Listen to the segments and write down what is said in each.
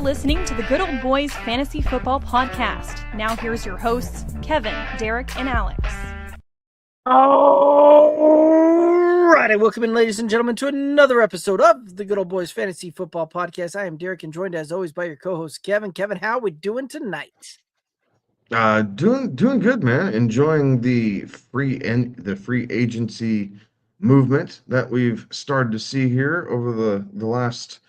listening to the Good Old Boys Fantasy Football Podcast. Now here's your hosts, Kevin, Derek, and Alex. All right, welcome in, ladies and gentlemen, to another episode of the Good Old Boys Fantasy Football Podcast. I am Derek, and joined as always by your co-host, Kevin. Kevin, how are we doing tonight? Doing good, man. Enjoying the free agency movement that we've started to see here over the last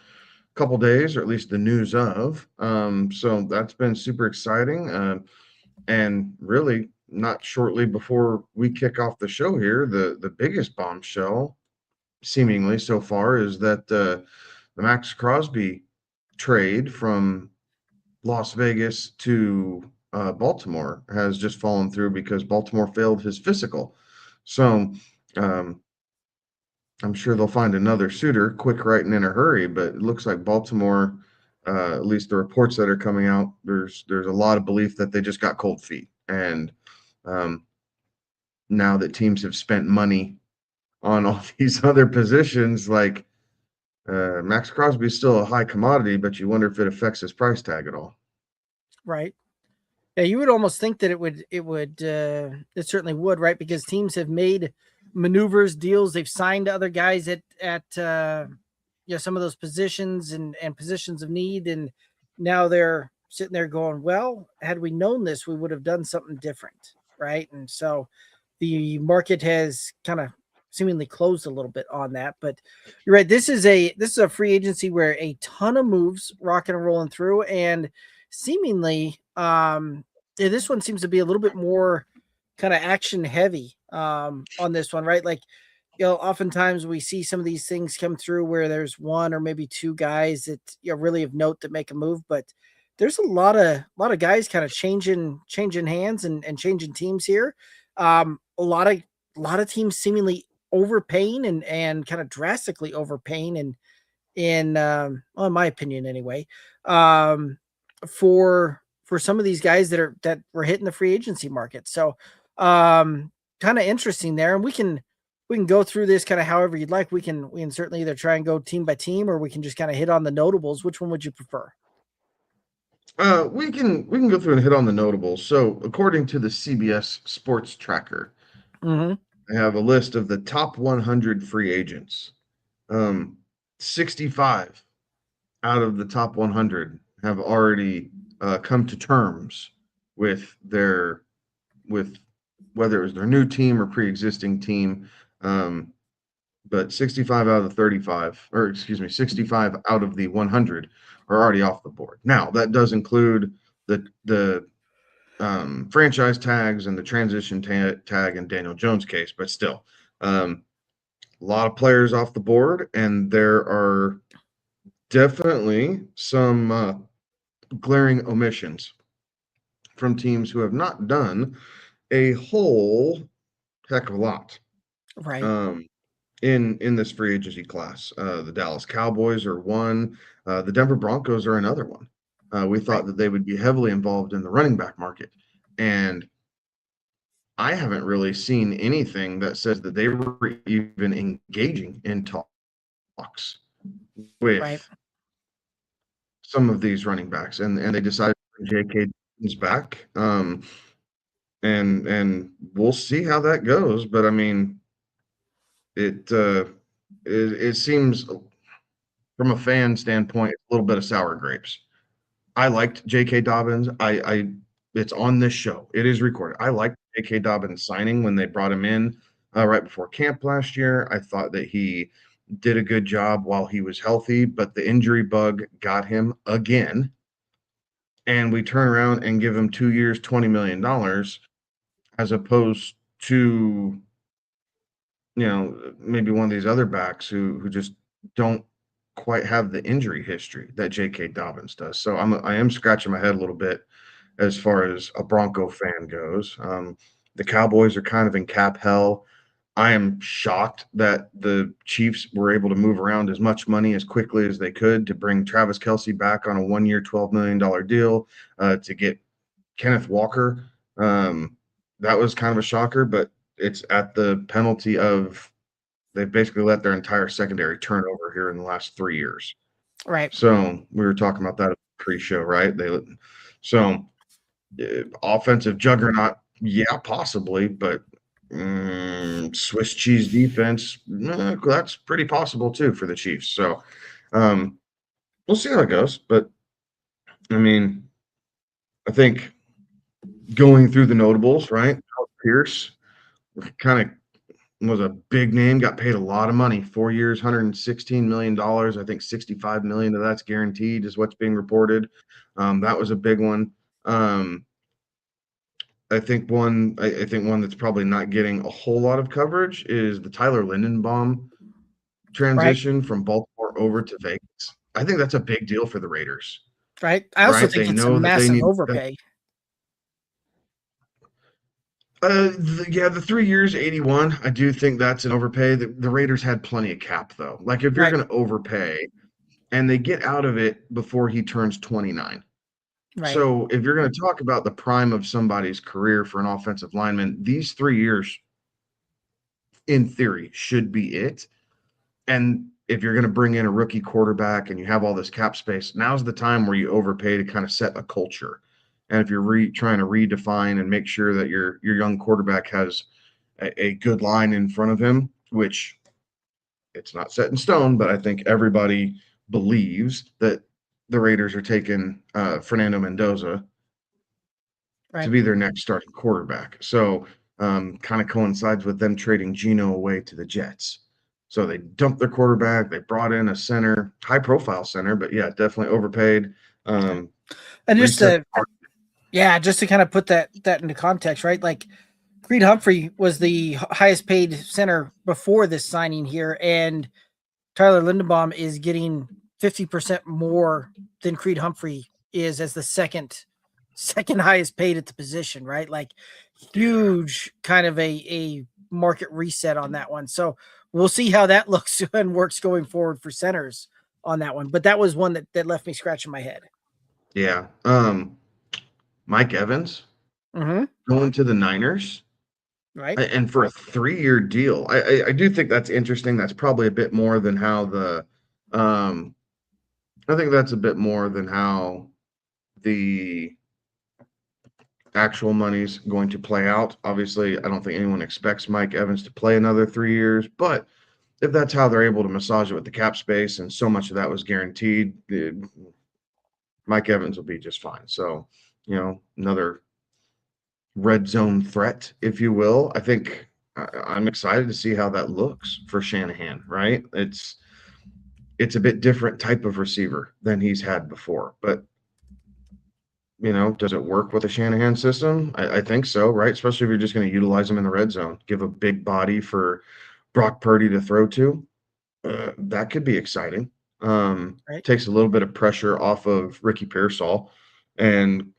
couple days, or at least the news of. So that's been super exciting. And really, not shortly before we kick off the show here, the biggest bombshell, seemingly so far, is that the Max Crosby trade from Las Vegas to Baltimore has just fallen through because Baltimore failed his physical. So I'm sure they'll find another suitor quick, right, and in a hurry. But it looks like Baltimore, at least the reports that are coming out, there's a lot of belief that they just got cold feet. And now that teams have spent money on all these other positions, like Max Crosby is still a high commodity, but you wonder if it affects his price tag at all. Right. Yeah, you would almost think that it certainly would, right? Because teams have made maneuvers, deals, they've signed other guys at some of those positions and positions of need, and now they're sitting there going, well, had we known this, we would have done something different, right? And so the market has kind of seemingly closed a little bit on that. But you're right, this is a free agency where a ton of moves rocking and rolling through, and seemingly this one seems to be a little bit more kind of action heavy on this one, right? Like, oftentimes we see some of these things come through where there's one or maybe two guys that really of note that make a move, but there's a lot of guys kind of changing hands and changing teams here. A lot of teams seemingly overpaying and kind of drastically overpaying, and in my opinion anyway, for some of these guys that were hitting the free agency market. So kind of interesting there. And we can go through this kind of however you'd like. We can certainly either try and go team by team, or we can just kind of hit on the notables. Which one would you prefer? We can go through and hit on the notables. So according to the CBS Sports Tracker, I have a list of the top 100 free agents. 65 out of the top 100 have already come to terms with whether it was their new team or pre-existing team. But 65 out of the 35, or excuse me, 65 out of the 100 are already off the board. Now, that does include the franchise tags and the transition tag in Daniel Jones' case, but still, a lot of players off the board, and there are definitely some glaring omissions from teams who have not done a whole heck of a lot. Right. In this free agency class. The Dallas Cowboys are one. The Denver Broncos are another one. We thought that they would be heavily involved in the running back market. And I haven't really seen anything that says that they were even engaging in talks with some of these running backs. And they decided to bring J.K. Dobbins back. And we'll see how that goes. But, I mean, it seems from a fan standpoint a little bit of sour grapes. I liked J.K. Dobbins. It's on this show. It is recorded. I liked J.K. Dobbins signing when they brought him in right before camp last year. I thought that he did a good job while he was healthy, but the injury bug got him again. And we turn around and give him 2 years, $20 million, as opposed to maybe one of these other backs who just don't quite have the injury history that J.K. Dobbins does. So I am scratching my head a little bit as far as a Bronco fan goes. The Cowboys are kind of in cap hell. I am shocked that the Chiefs were able to move around as much money as quickly as they could to bring Travis Kelce back on a 1-year, $12 million deal, to get Kenneth Walker. That was kind of a shocker, but it's at the penalty of they've basically let their entire secondary turn over here in the last 3 years. Right. So we were talking about that a pre-show, right? So offensive juggernaut, yeah, possibly, but Swiss cheese defense, that's pretty possible too for the Chiefs. So we'll see how it goes. But I mean, I think going through the notables, right? Pierce kind of was a big name, got paid a lot of money, 4 years, $116 million. I think 65 million of that's guaranteed is what's being reported. That was a big one. I think one that's probably not getting a whole lot of coverage is the Tyler Lindenbaum transition from Baltimore over to Vegas. I think that's a big deal for the Raiders. Right. I also Right? think They it's a know that they massive need overpay. the 3 years, 81. I do think that's an overpay. The Raiders had plenty of cap though. Like if you're Right. going to overpay, and they get out of it before he turns 29. Right. So if you're going to talk about the prime of somebody's career for an offensive lineman, these 3 years, in theory, should be it. And if you're going to bring in a rookie quarterback and you have all this cap space, now's the time where you overpay to kind of set a culture. And if you're trying to redefine and make sure that your young quarterback has a good line in front of him, which it's not set in stone, but I think everybody believes that the Raiders are taking Fernando Mendoza to be their next starting quarterback. So kind of coincides with them trading Geno away to the Jets. So they dumped their quarterback. They brought in a center, high-profile center, but yeah, definitely overpaid. And just to kind of put that into context, right? Like Creed Humphrey was the highest paid center before this signing here, and Tyler Lindenbaum is getting 50% more than Creed Humphrey is as the second highest paid at the position, right? Like huge kind of a market reset on that one. So we'll see how that looks and works going forward for centers on that one. But that was one that left me scratching my head. Yeah. Mike Evans going to the Niners. Right. And for a 3-year deal, I do think that's interesting. That's probably a bit more than how I think that's a bit more than how the actual money's going to play out. Obviously, I don't think anyone expects Mike Evans to play another 3 years, but if that's how they're able to massage it with the cap space and so much of that was guaranteed, Mike Evans will be just fine. So, another red zone threat, if you will. I think I'm excited to see how that looks for Shanahan, right? It's a bit different type of receiver than he's had before, but does it work with the Shanahan system? I think so, right? Especially if you're just going to utilize him in the red zone, give a big body for Brock Purdy to throw to. That could be exciting. Right. Takes a little bit of pressure off of Ricky Pearsall and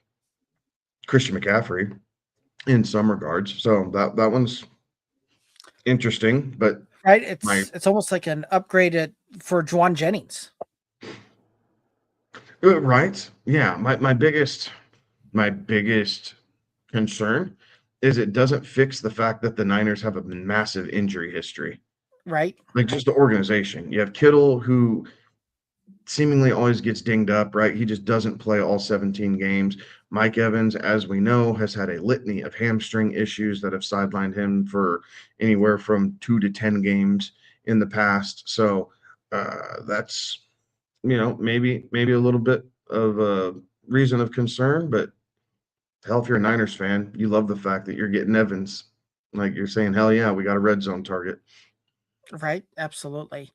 Christian McCaffrey in some regards. So that one's interesting, but right. It's almost like an upgrade for Juwan Jennings. Right. Yeah. My biggest concern is it doesn't fix the fact that the Niners have a massive injury history. Right. Like just the organization. You have Kittle, who seemingly always gets dinged up, right? He just doesn't play all 17 games. Mike Evans, as we know, has had a litany of hamstring issues that have sidelined him for anywhere from 2 to 10 games in the past. So that's maybe a little bit of a reason of concern, but hell, if you're a Niners fan, you love the fact that you're getting Evans. Like you're saying, hell yeah, we got a red zone target. Right. Absolutely.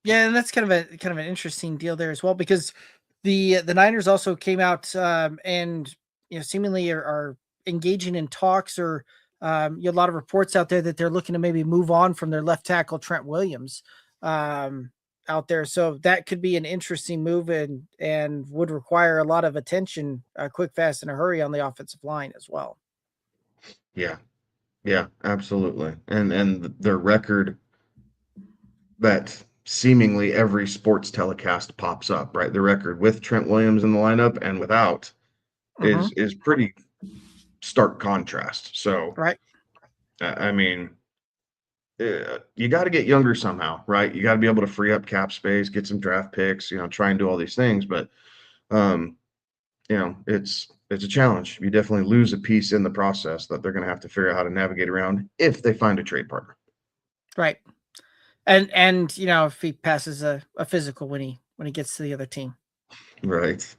Yeah, and that's kind of an interesting deal there as well, because the Niners also came out and seemingly are engaging in talks, or you have a lot of reports out there that they're looking to maybe move on from their left tackle Trent Williams out there. So that could be an interesting move and would require a lot of attention, quick, fast, in a hurry on the offensive line as well. Yeah, absolutely. And their record that seemingly every sports telecast pops up, right? The record with Trent Williams in the lineup and without is pretty stark contrast. So, right. I mean, you got to get younger somehow, right? You got to be able to free up cap space, get some draft picks, try and do all these things. But um, it's a challenge. You definitely lose a piece in the process that they're going to have to figure out how to navigate around if they find a trade partner. Right. And if he passes a physical when he gets to the other team. Right.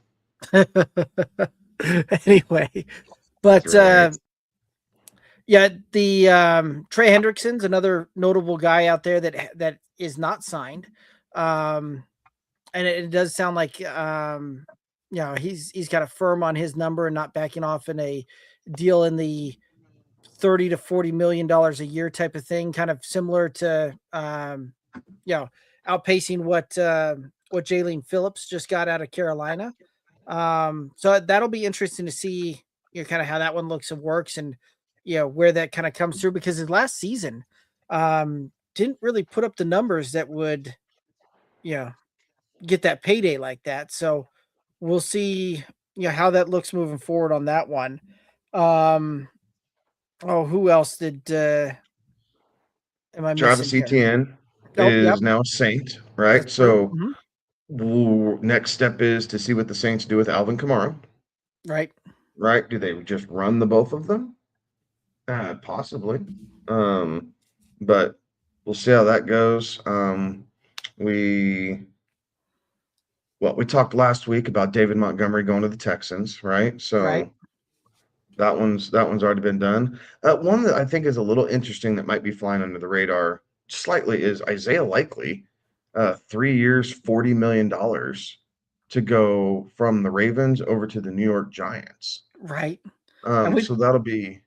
Anyway, but Right. yeah, the Trey Hendrickson's another notable guy out there that is not signed. And it does sound like he's got a firm on his number and not backing off in a deal in the $30 to $40 million a year type of thing, kind of similar to outpacing what Jalen Phillips just got out of Carolina. So that'll be interesting to see kind of how that one looks and works, and where that kind of comes through, because his last season didn't really put up the numbers that would get that payday like that. So we'll see how that looks moving forward on that one. Who else did am I Travis missing here? Etienne Oh, yep. is now a Saint, right? That's true. So next step is to see what the Saints do with Alvin Kamara. Right. Right? Do they just run the both of them? Possibly. But we'll see how that goes. We talked last week about David Montgomery going to the Texans, right? So Right. that one's already been done. One that I think is a little interesting that might be flying under the radar slightly is Isaiah Likely, 3 years, $40 million to go from the Ravens over to the New York Giants. Right. And So that'll be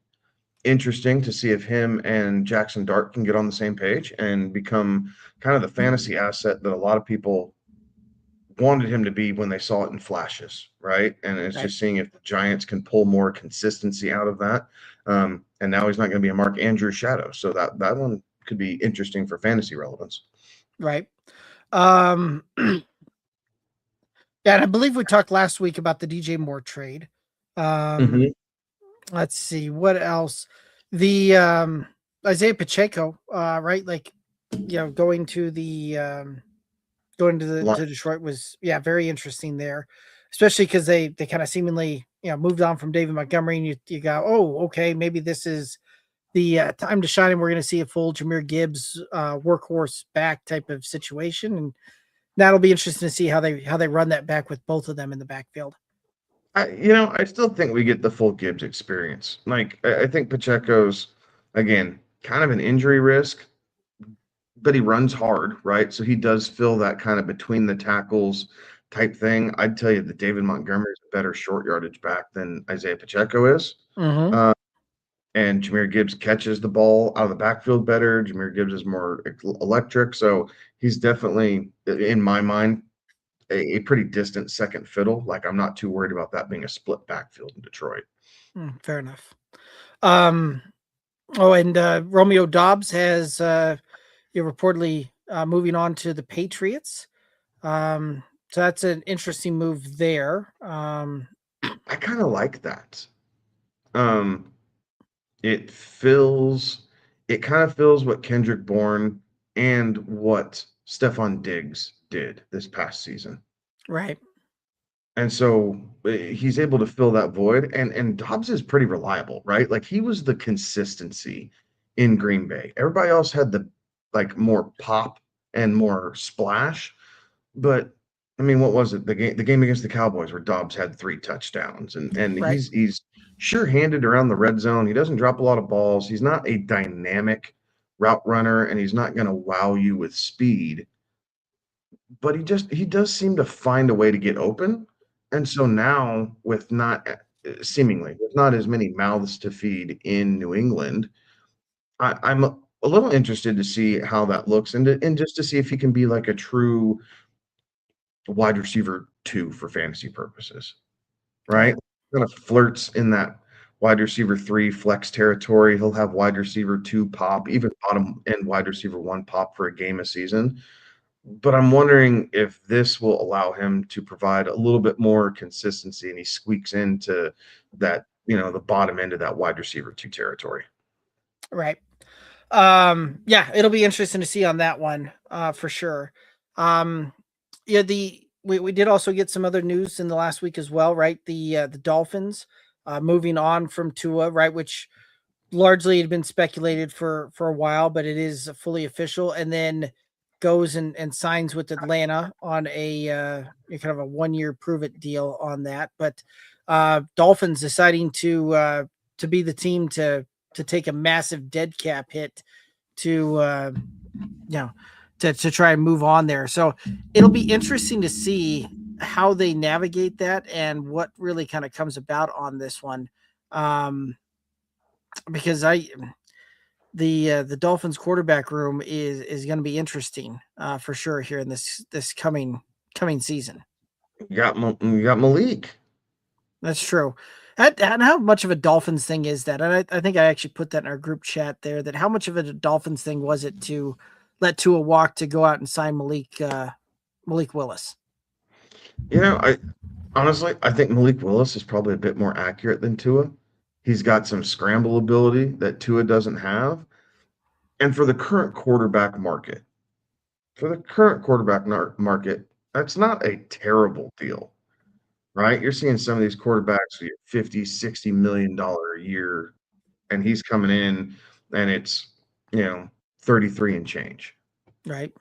interesting to see if him and Jackson Dart can get on the same page and become kind of the fantasy asset that a lot of people wanted him to be when they saw it in flashes, right? And it's just seeing if the Giants can pull more consistency out of that. And now he's not going to be a Mark Andrews shadow, so that one could be interesting for fantasy relevance. Right. Yeah, and I believe we talked last week about the DJ Moore trade. Let's see what else. The Isaiah Pacheco, right? Like, going to Detroit was very interesting there, especially because they kind of seemingly moved on from David Montgomery, and you go, oh, okay, maybe this is the time to shine, and we're going to see a full Jahmyr Gibbs workhorse back type of situation, and that'll be interesting to see how they run that back with both of them in the backfield. I still think we get the full Gibbs experience. Like, I think Pacheco's, again, kind of an injury risk, but he runs hard, right? So he does feel that kind of between the tackles type thing. I'd tell you that David Montgomery is a better short yardage back than Isaiah Pacheco is. And Jahmyr Gibbs catches the ball out of the backfield better. Jahmyr Gibbs is more electric. So he's definitely, in my mind, a pretty distant second fiddle. Like, I'm not too worried about that being a split backfield in Detroit. Fair enough. And Romeo Doubs has reportedly moving on to the Patriots. So that's an interesting move there. I kind of like that. It kind of fills what Kendrick Bourne and what Stephon Diggs did this past season. Right. And so he's able to fill that void. And Dobbs is pretty reliable, right? Like, he was the consistency in Green Bay. Everybody else had the more pop and more splash. But I mean, what was it? The game against the Cowboys where Dobbs had 3 touchdowns, and right. he's sure-handed around the red zone. He doesn't drop a lot of balls. He's not a dynamic route runner, and he's not going to wow you with speed. But he does seem to find a way to get open. And so now, with not as many mouths to feed in New England, I'm a little interested to see how that looks, and just to see if he can be like a true wide receiver 2 for fantasy purposes, right? Kind of flirts in that wide receiver 3 flex territory. He'll have wide receiver 2 pop, even bottom end wide receiver 1 pop for a game a season. But I'm wondering if this will allow him to provide a little bit more consistency, and he squeaks into that, the bottom end of that wide receiver 2 territory. Right. Yeah, it'll be interesting to see on that one, for sure. Yeah, we did also get some other news in the last week as well, right? The Dolphins moving on from Tua, right, which largely had been speculated for a while, but it is fully official, and then goes and signs with Atlanta on a kind of a 1 year prove it deal on that. But Dolphins deciding to be the team to take a massive dead cap hit to you know to try and move on there. So it'll be interesting to see how they navigate that and what really kind of comes about on this one. Because the Dolphins quarterback room is going to be interesting for sure here in this coming season. You got Malik. That's true. And how much of a Dolphins thing is that? And I think I actually put that in our group chat there. That how much of a Dolphins thing was it to let Tua walk to go out and sign Malik Willis? I honestly I think Malik Willis is probably a bit more accurate than Tua. He's got some scramble ability that Tua doesn't have. And for the current quarterback market, that's not a terrible deal, right? You're seeing some of these quarterbacks get 50, $60 million a year, and he's coming in and it's, 33 and change. Right.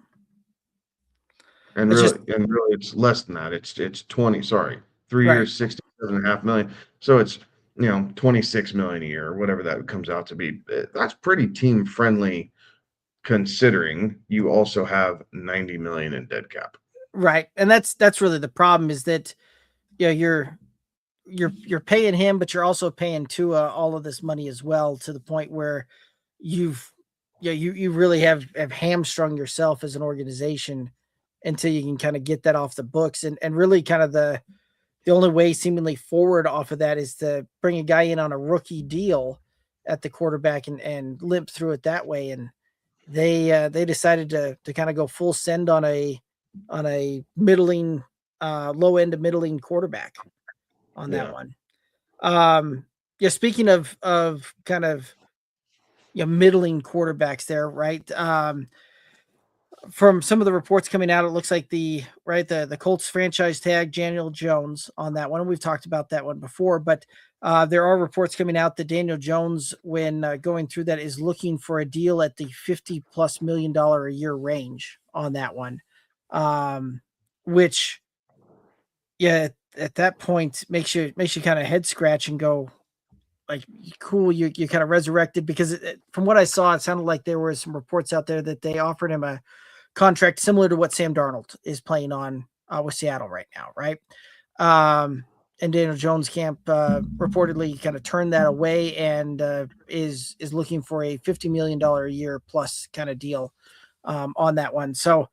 And It's just really it's less than that. It's 20, sorry. 3 right. years, 67.5 million. So it's, 26 million a year, or whatever that comes out to be. That's pretty team friendly considering you also have 90 million in dead cap. Right. And that's really the problem is that you're paying him, but you're also paying Tua all of this money as well, to the point where you've you really have hamstrung yourself as an organization until you can kind of get that off the books. And really kind of the only way seemingly forward off of that is to bring a guy in on a rookie deal at the quarterback and limp through it that way. And they decided to kind of go full send on a middling low end to middling quarterback on that Yeah. one. Yeah, speaking of kind of middling quarterbacks there, right? From some of the reports coming out, it looks like the Colts franchise tag Daniel Jones on that one. We've talked about that one before, but there are reports coming out that Daniel Jones, when going through that, is looking for a deal at the $50+ million a year range on that one, which, yeah, at that point makes you kind of head scratch and go, like, cool, you kind of resurrected, because from what I saw, it sounded like there were some reports out there that they offered him a contract similar to what Sam Darnold is playing on with Seattle right now, right? And Daniel Jones camp reportedly kind of turned that away and is looking for a $50 million a year plus kind of deal on that one. So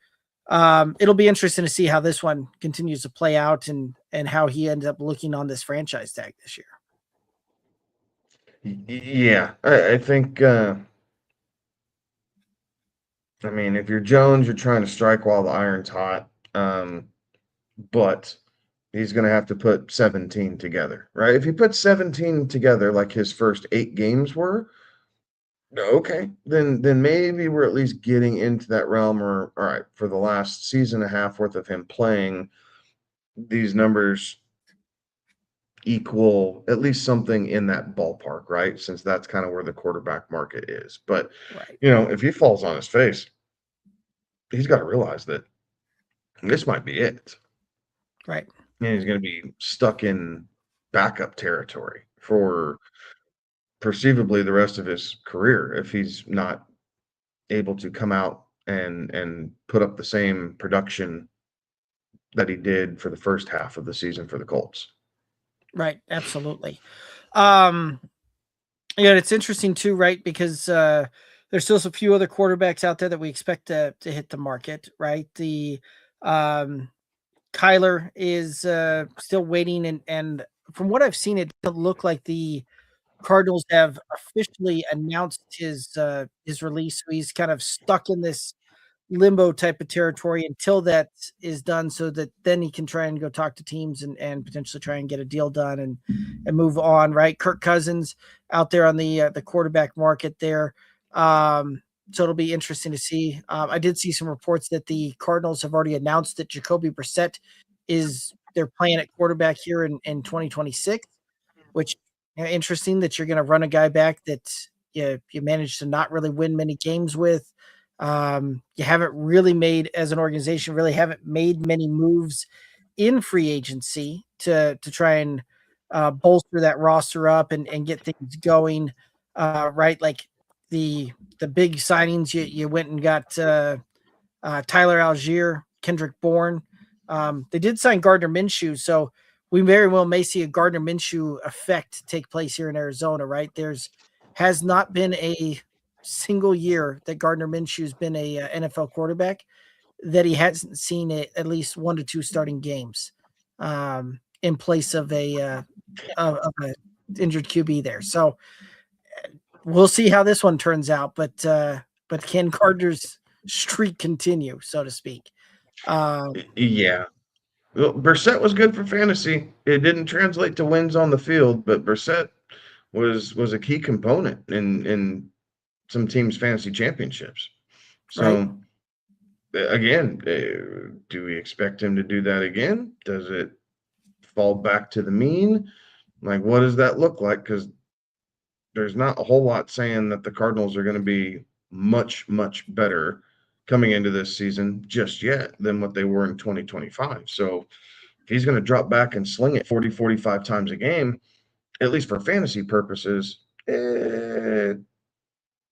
it'll be interesting to see how this one continues to play out and how he ends up looking on this franchise tag this year. Yeah, I think I mean, if you're Jones, you're trying to strike while the iron's hot. But he's going to have to put 17 together, right? If he puts 17 together like his first 8 games were, okay, then maybe we're at least getting into that realm. Or all right, for the last season and a half worth of him playing, these numbers equal at least something in that ballpark, right? Since that's kind of where the quarterback market is. But Right. if he falls on his face, he's got to realize that this might be it. Right. And he's going to be stuck in backup territory for perceivably the rest of his career if he's not able to come out and put up the same production that he did for the first half of the season for the Colts. Right. Absolutely. Yeah, it's interesting too, right? Because there's still a few other quarterbacks out there that we expect to hit the market, right? The Kyler is still waiting, and from what I've seen, it doesn't look like the Cardinals have officially announced his release. So he's kind of stuck in this limbo type of territory until that is done, so that then he can try and go talk to teams and potentially try and get a deal done and move on, right? Kirk Cousins out there on the quarterback market there. So it'll be interesting to see. I did see some reports that the Cardinals have already announced that Jacoby Brissett is they're playing at quarterback here in 2026, which interesting that you're going to run a guy back that you managed to not really win many games with. You haven't really made as an organization really haven't made many moves in free agency to try and bolster that roster up and get things going. Right, like the big signings you went and got Tyler Algier, Kendrick Bourne. They did sign Gardner Minshew, so we very well may see a Gardner Minshew effect take place here in Arizona. Right, has not been a single year that Gardner Minshew's been a NFL quarterback that he hasn't seen at least 1 to 2 starting games in place of a injured QB there. So we'll see how this one turns out, but can Carter's streak continue, so to speak? Yeah. Well, Brissett was good for fantasy. It didn't translate to wins on the field, but Brissett was a key component in some teams' fantasy championships. Right. So again, do we expect him to do that again? Does it fall back to the mean? Like, what does that look like? Because there's not a whole lot saying that the Cardinals are going to be much, much better coming into this season just yet than what they were in 2025. So if he's going to drop back and sling it 40, 45 times a game, at least for fantasy purposes,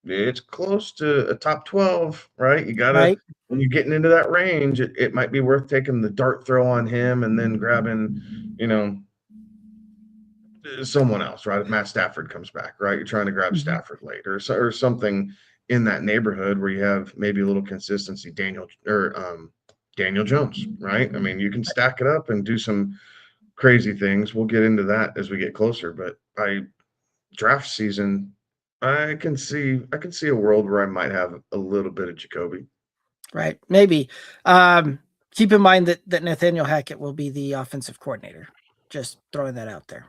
it's close to a top 12, right? You got to, Right. when you're getting into that range, it might be worth taking the dart throw on him and then grabbing, someone else, right? If Matt Stafford comes back, right? You're trying to grab Stafford late or something in that neighborhood where you have maybe a little consistency. Daniel Jones, right? I mean, you can stack it up and do some crazy things. We'll get into that as we get closer, but by draft season, I can see a world where I might have a little bit of Jacoby. Right. Maybe. Keep in mind that Nathaniel Hackett will be the offensive coordinator. Just throwing that out there.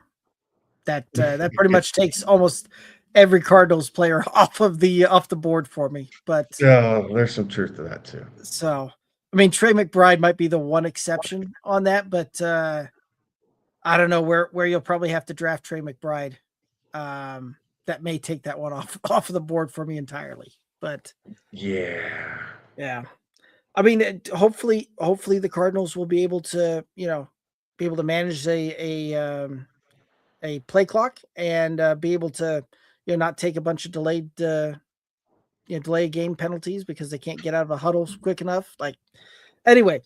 That pretty much takes almost every Cardinals player off the board for me. But there's some truth to that too. So, I mean, Trey McBride might be the one exception on that, but I don't know where you'll probably have to draft Trey McBride. That may take that one off of the board for me entirely. But yeah. I mean, hopefully the Cardinals will be able to manage a play clock and be able to not take a bunch of delayed delay game penalties because they can't get out of a huddle quick enough. Like anyway,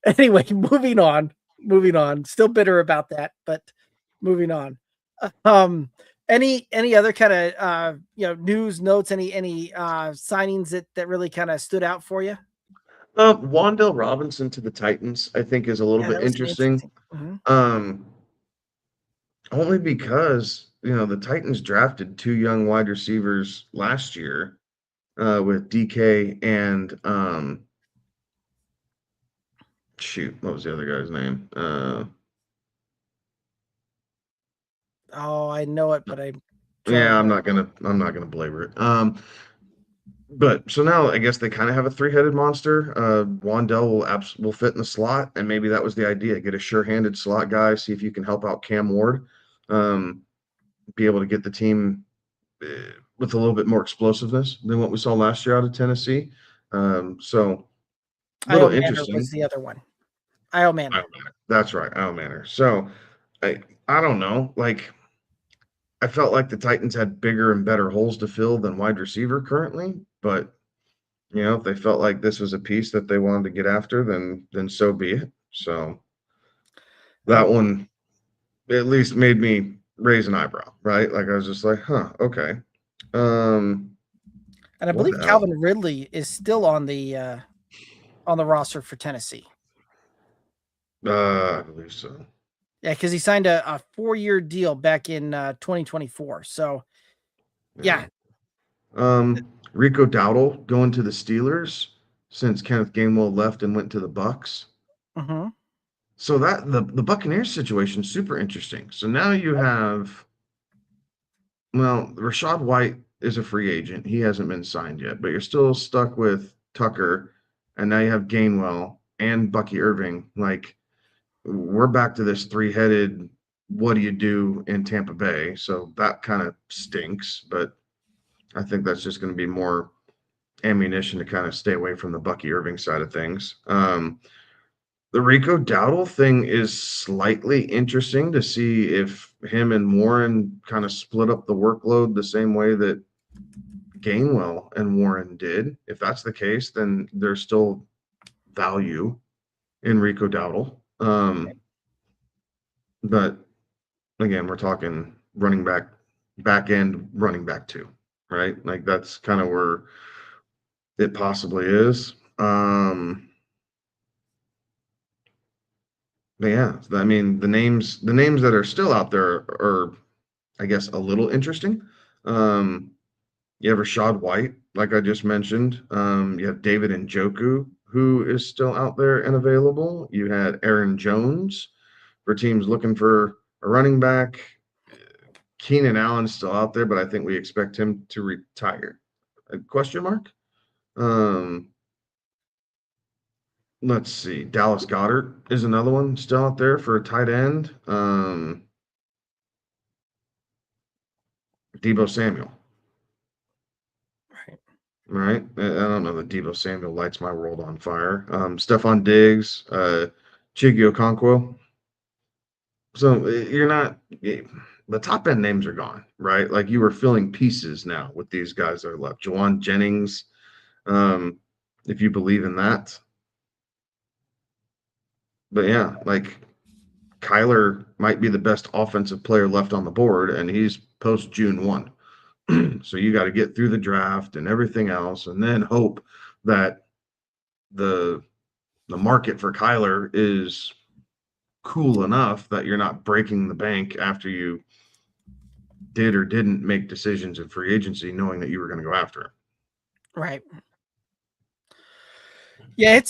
anyway, moving on. Still bitter about that, but moving on. Any other kind of news notes? Any signings that really kind of stood out for you? Wan'Dale Robinson to the Titans, I think, is a little bit interesting. Mm-hmm. Only because the Titans drafted 2 young wide receivers last year with DK and what was the other guy's name? I know it, but I'm not gonna belabor it. But so now I guess they kind of have a 3-headed monster. Wan'Dale will fit in the slot, and maybe that was the idea: get a sure-handed slot guy, see if you can help out Cam Ward, be able to get the team with a little bit more explosiveness than what we saw last year out of Tennessee. So a little interesting. Was the other one. Io Manor. That's right, Io Manor. So I don't know, like. I felt like the Titans had bigger and better holes to fill than wide receiver currently, but if they felt like this was a piece that they wanted to get after, then so be it. So that one at least made me raise an eyebrow, right? Like I was just like, huh, okay. And I believe Calvin Ridley is still on the roster for Tennessee. I believe so. Yeah, because he signed a 4-year deal back in 2024. So, yeah. Rico Dowdle going to the Steelers since Kenneth Gainwell left and went to the Bucks. Mm-hmm. So that the Buccaneers situation is super interesting. So now you have Well, Rashad White is a free agent. He hasn't been signed yet, but you're still stuck with Tucker, and now you have Gainwell and Bucky Irving. Like, we're back to this three-headed what do you do in Tampa Bay? So that kind of stinks, but I think that's just going to be more ammunition to kind of stay away from the Bucky Irving side of things. The Rico Dowdle thing is slightly interesting to see if him and Warren kind of split up the workload the same way that Gainwell and Warren did. If that's the case, then there's still value in Rico Dowdle. But again, we're talking running back end running back two, right? Like that's kind of where it possibly is. But yeah, I mean the names that are still out there are, I guess, a little interesting. You have Rashad White, like I just mentioned. You have David Njoku, who is still out there and available. You had Aaron Jones for teams looking for a running back. Keenan Allen's still out there, but I think we expect him to retire. A question mark? Let's see. Dallas Goedert is another one still out there for a tight end. Debo Samuel. Right. I don't know that Debo Samuel lights my world on fire. Stephon Diggs, Chigio Okonkwo. So you're not the top end names are gone, right? Like you were filling pieces now with these guys that are left. Jawan Jennings, if you believe in that. But yeah, like Kyler might be the best offensive player left on the board, and he's post June 1. So you got to get through the draft and everything else, and then hope that the market for Kyler is cool enough that you're not breaking the bank after you did or didn't make decisions in free agency, knowing that you were going to go after him. Right. Yeah,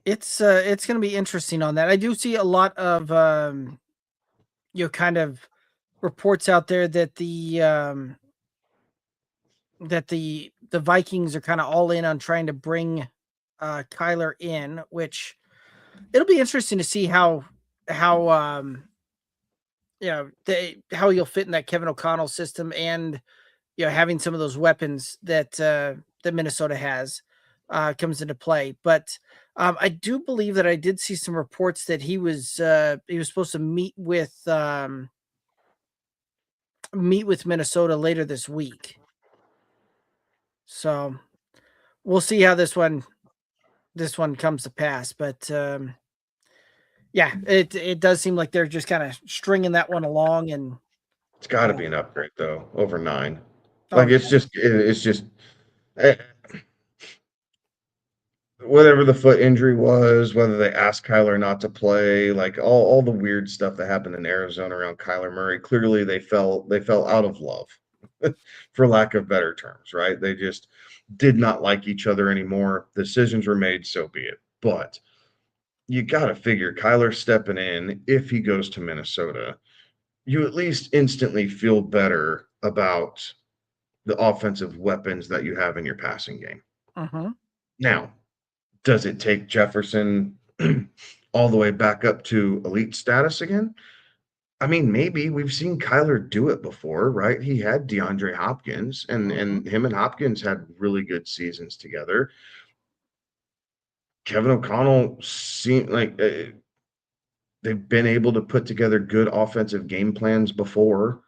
it's going to be interesting on that. I do see a lot of kind of reports out there that the Vikings are kind of all in on trying to bring Kyler in, which it'll be interesting to see how how he'll fit in that Kevin O'Connell system, and having some of those weapons that that Minnesota has comes into play. But I do believe that I did see some reports that he was supposed to meet with Minnesota later this week. So we'll see how this one comes to pass. But yeah, it does seem like they're just kind of stringing that one along, and it's got to be an upgrade though, over 9. Oh, Like it's just whatever the foot injury was, whether they asked Kyler not to play, like all the weird stuff that happened in Arizona around Kyler Murray. Clearly, they fell out of love, for lack of better terms, right? They just did not like each other anymore. Decisions were made, so be it. But you got to figure Kyler stepping in, if he goes to Minnesota, you at least instantly feel better about the offensive weapons that you have in your passing game. Now, does it take Jefferson all the way back up to elite status again? I mean, maybe. We've seen Kyler do it before, right? He had DeAndre Hopkins, and him and Hopkins had really good seasons together. Kevin O'Connell seemed like they've been able to put together good offensive game plans before.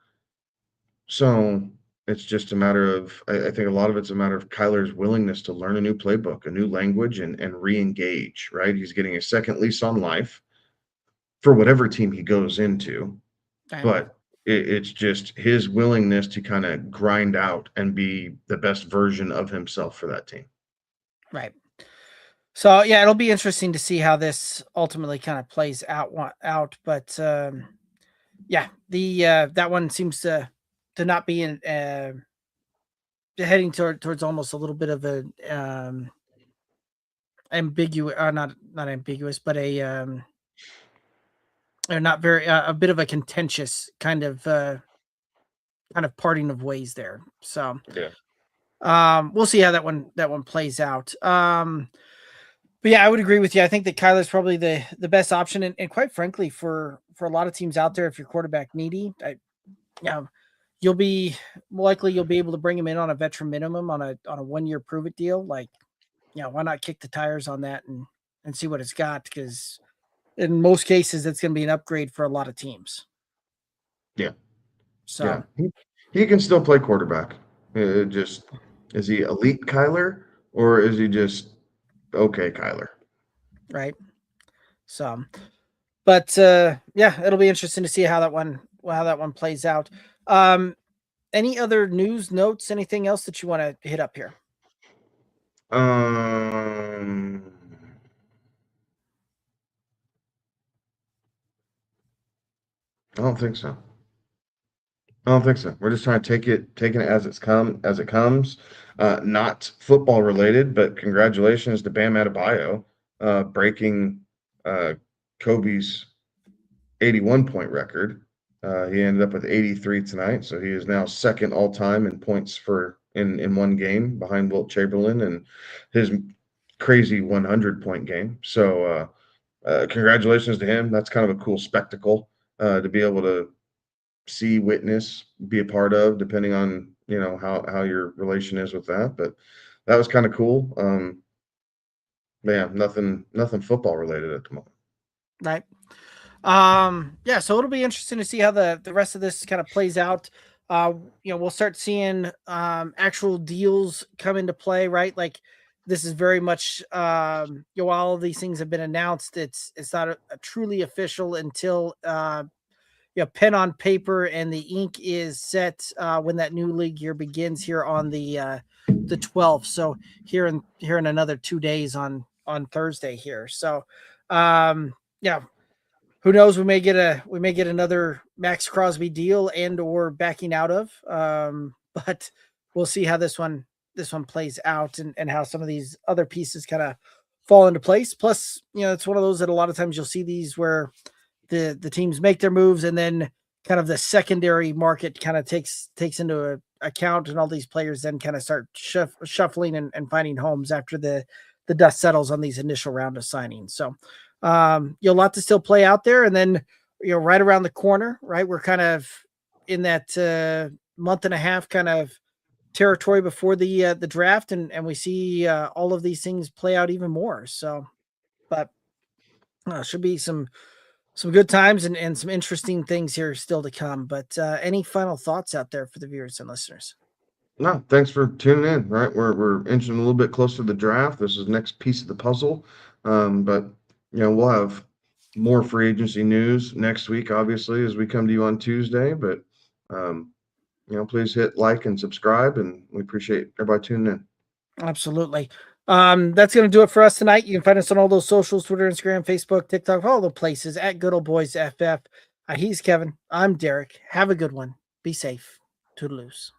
So it's just a matter of, I think a lot of it's a matter of Kyler's willingness to learn a new playbook, a new language, and re-engage, right? He's getting a second lease on life for whatever team he goes into. But it's just his willingness to kind of grind out and be the best version of himself for that team. Right. So yeah, it'll be interesting to see how this ultimately kind of plays out. But yeah, the that one seems to not be in heading towards almost a little bit of a ambiguous, not ambiguous, but a They're not very a bit of a contentious kind of parting of ways there. So we'll see how that one plays out. But yeah, I would agree with you. I think that Kyler's probably the best option, and quite frankly, for a lot of teams out there, if you're quarterback needy, you'll be more likely you'll be able to bring him in on a veteran minimum on a 1-year prove it deal. Like, why not kick the tires on that and see what it's got? Because in most cases, it's going to be an upgrade for a lot of teams. Yeah. So he can still play quarterback. Just is he elite Kyler or is he just okay Kyler? Right. So, but it'll be interesting to see how that one plays out. Any other news notes? Anything else that you want to hit up here? I don't think so. We're just trying to taking it as it comes. Not football related, but congratulations to Bam Adebayo, breaking Kobe's 81 point record. He ended up with 83 tonight, so he is now second all time in points in one game behind Wilt Chamberlain and his crazy 100 point game. So congratulations to him. That's kind of a cool spectacle to be able to see, witness, be a part of, depending on how your relation is with that. But that was kind of cool. Nothing football related at the moment. Right. So it'll be interesting to see how the rest of this kind of plays out. We'll start seeing actual deals come into play, right? Like, this is very much while all of these things have been announced, it's not a truly official until pen on paper and the ink is set when that new league year begins here on the 12th. So here in another 2 days on Thursday here. So who knows? We may get another Max Crosby deal and or backing out of. But we'll see how this one plays out and how some of these other pieces kind of fall into place. Plus, it's one of those that a lot of times you'll see these where the teams make their moves and then kind of the secondary market kind of takes into account, and all these players then kind of start shuffling and finding homes after the dust settles on these initial round of signings. So a lot to still play out there. And then, right around the corner, right, we're kind of in that month and a half kind of territory before the draft, and we see all of these things play out even more. So, but should be some good times and some interesting things here still to come. But any final thoughts out there for the viewers and listeners? No, thanks for tuning in. Right, we're inching a little bit closer to the draft. This is the next piece of the puzzle. But we'll have more free agency news next week, obviously, as we come to you on Tuesday. But please hit like and subscribe, and we appreciate everybody tuning in. Absolutely. That's going to do it for us tonight. You can find us on all those socials: Twitter, Instagram, Facebook, TikTok, all the places at Good Old Boys FF. He's Kevin. I'm Derek. Have a good one. Be safe. Toodaloos.